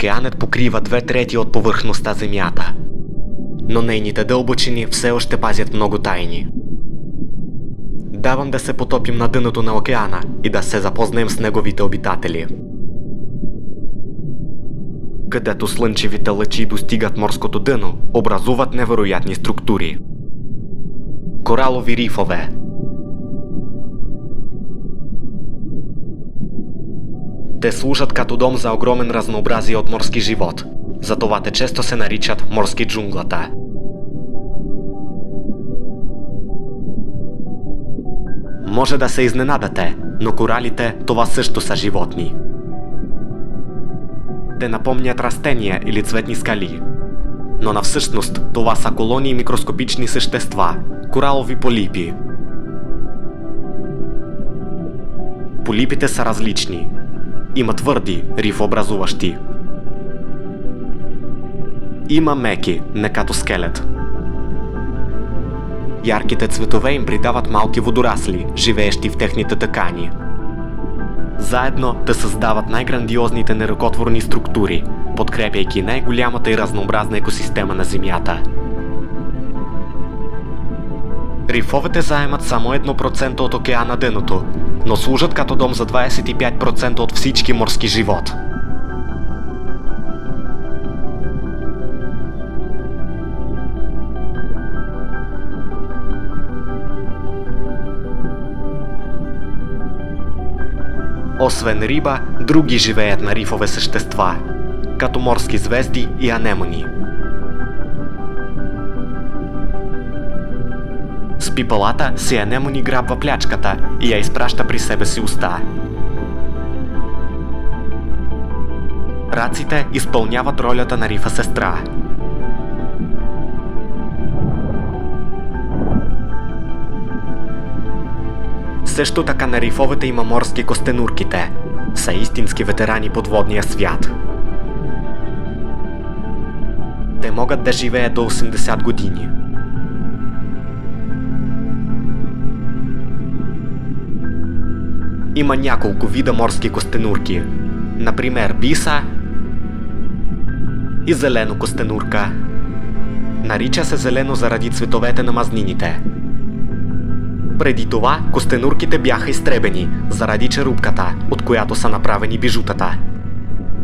Океанът покрива 2/3 от повърхността Земята, но нейните дълбочини все още пазят много тайни. Давам да се потопим на дъното на океана и да се запознаем с неговите обитатели. Където слънчевите лъчи достигат морското дъно, образуват невероятни структури. Коралови рифове. Те служат като дом за огромен разнообразие от морски живот. Затова те често се наричат морски джунглата. Може да се изненадате, но коралите това също са животни. Те напомнят растения или цветни скали. Но навсъщност това са колонии микроскопични същества – коралови полипи. Полипите са различни. Има твърди, рифообразуващи. Има меки, не като скелет. Ярките цветове им придават малки водорасли, живеещи в техните тъкани. Заедно те създават най-грандиозните неръкотворни структури, подкрепяйки най-голямата и разнообразна екосистема на Земята. Рифовете заемат само 1% от океана дъното, но служат като дом за 25% от всички морски живот. Освен риба, други живеят на рифове същества, като морски звезди и анемони. С пипалата си анемони грабва плячката и я изпраща при себе си уста. Раците изпълняват ролята на рифа сестра. Също така на рифовете има морски костенурките. Са истински ветерани подводния свят. Те могат да живеят до 80 години. Има няколко вида морски костенурки. Например, биса и зелено костенурка. Нарича се зелено заради цветовете на мазнините. Преди това костенурките бяха изтребени заради черупката, от която са направени бижутата.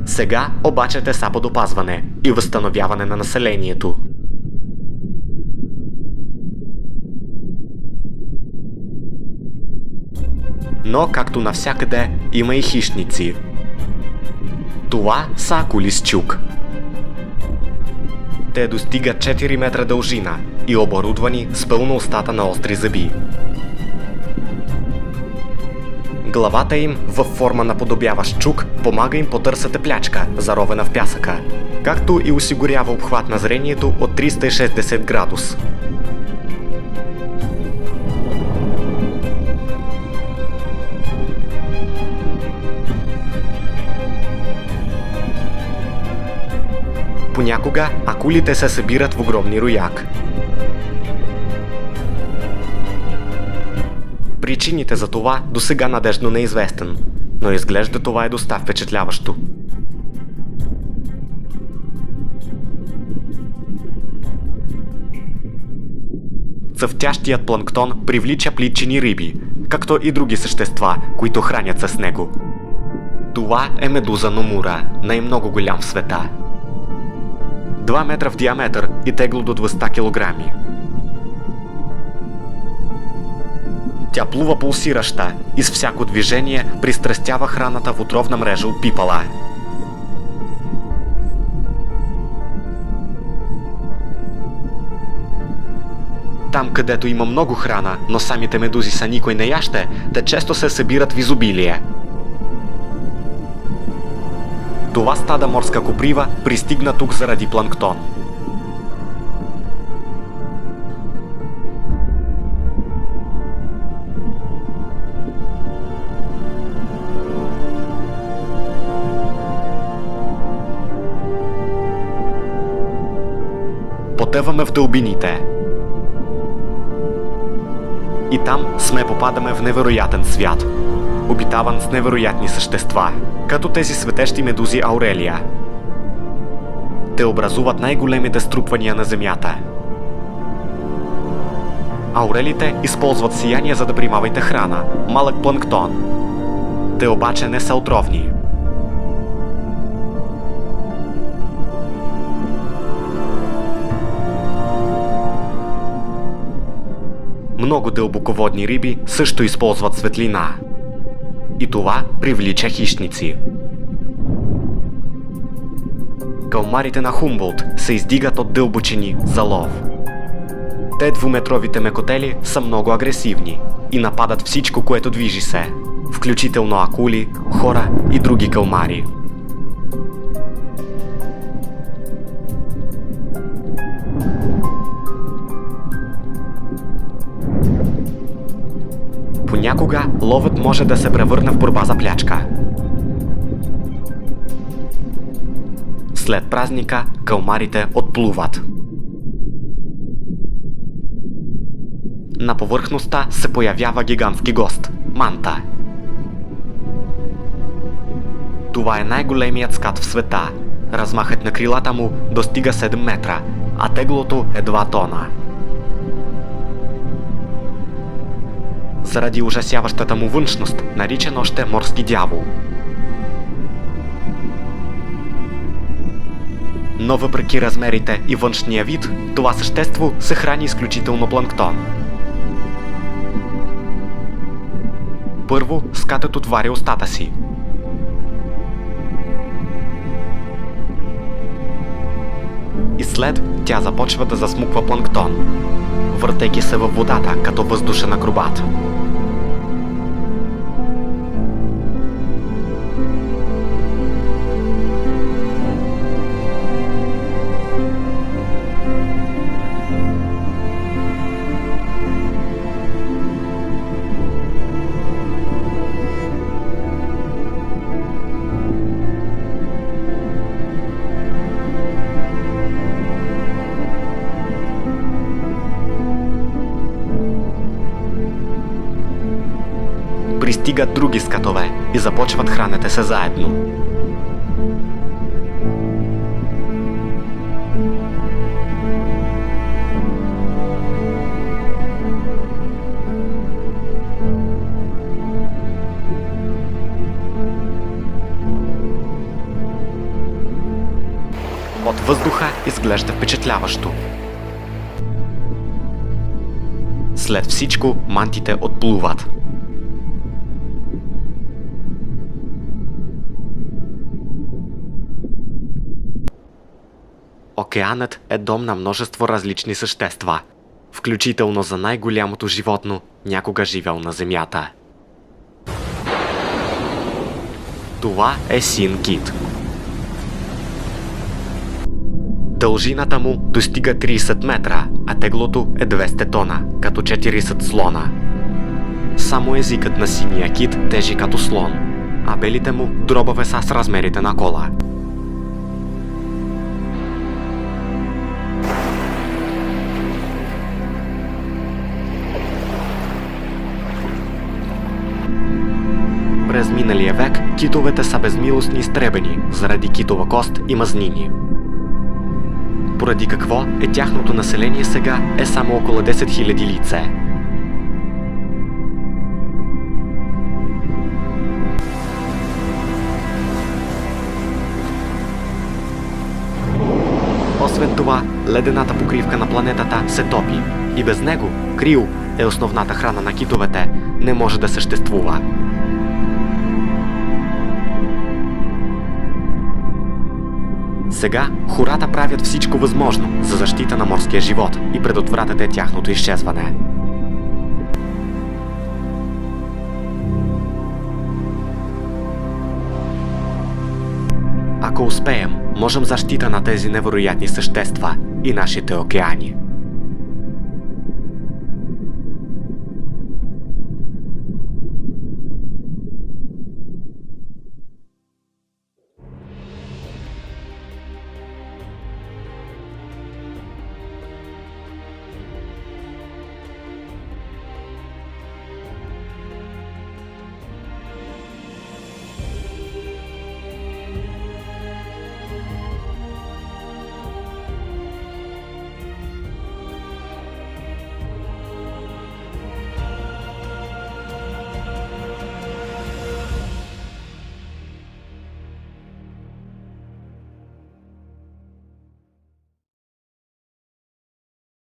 Сега обаче те са под опазване и възстановяване на населението. Но, както навсякъде, има и хищници. Това са акули с чук. Те достигат 4 метра дължина и оборудвани с пълна устата на остри зъби. Главата им, във форма на подобяващ чук, помага им потърсата плячка, заровена в пясъка, както и осигурява обхват на зрението от 360 градус. Понякога акулите се събират в огромни рояк. Причините за това досега надеждно неизвестен, но изглежда това е доста впечатляващо. Цъфтящият планктон привлича плитчени риби, както и други същества, които хранят с него. Това е медуза номура, най-много голям в света. 2 метра в диаметър и тегло до 200 кг. Тя плува пулсираща и с всяко движение пристрастява храната в отровна мрежа от пипала. Там, където има много храна, но самите медузи са никой не яще, те често се събират в изобилие. Това стада морска коприва пристигна тук заради планктон. Потъваме в дълбините. И там сме попадаме в невероятен свят, обитаван с невероятни същества, като тези светещи медузи Аурелия. Те образуват най-големите струпвания на Земята. Аурелите използват сияние, за да примавайте храна, малък планктон. Те обаче не са отровни. Много дълбоководни риби също използват светлина. И това привлича хищници. Калмарите на Хумболт се издигат от дълбочини за лов. Те двуметровите мекотели са много агресивни и нападат всичко, което движи се, включително акули, хора и други калмари. Понякога ловът може да се превърне в борба за плячка. След празника калмарите отплуват. На повърхността се появява гигантски гост – манта. Това е най-големият скат в света. Размахът на крилата му достига 7 метра, а теглото е 2 тона. Заради ужасяващата му външност, наричан още морски дявол. Но въпреки размерите и външния вид, това същество се храни изключително планктон. Първо, скатът отваря устата си. И след тя започва да засмуква планктон, въртейки се във водата като въздушен акробат. Пристигат други скатове и започват хранете се заедно. От въздуха изглежда впечатляващо. След всичко мантите отплуват. Океанът е дом на множество различни същества, включително за най-голямото животно, някога живял на Земята. Това е син кит. Дължината му достига 30 метра, а теглото е 200 тона, като 40 слона. Само езикът на синия кит тежи като слон, а белите му дробове са с размерите на кола. През миналия век китовете са безмилостни изтребени заради китова кост и мазнини. Поради какво тяхното население сега е само около 10 000 лице. Освен това, ледената покривка на планетата се топи и без него крио е основната храна на китовете, не може да съществува. Сега хората правят всичко възможно за защита на морския живот и предотвратят тяхното изчезване. Ако успеем, можем защита на тези невероятни същества и нашите океани.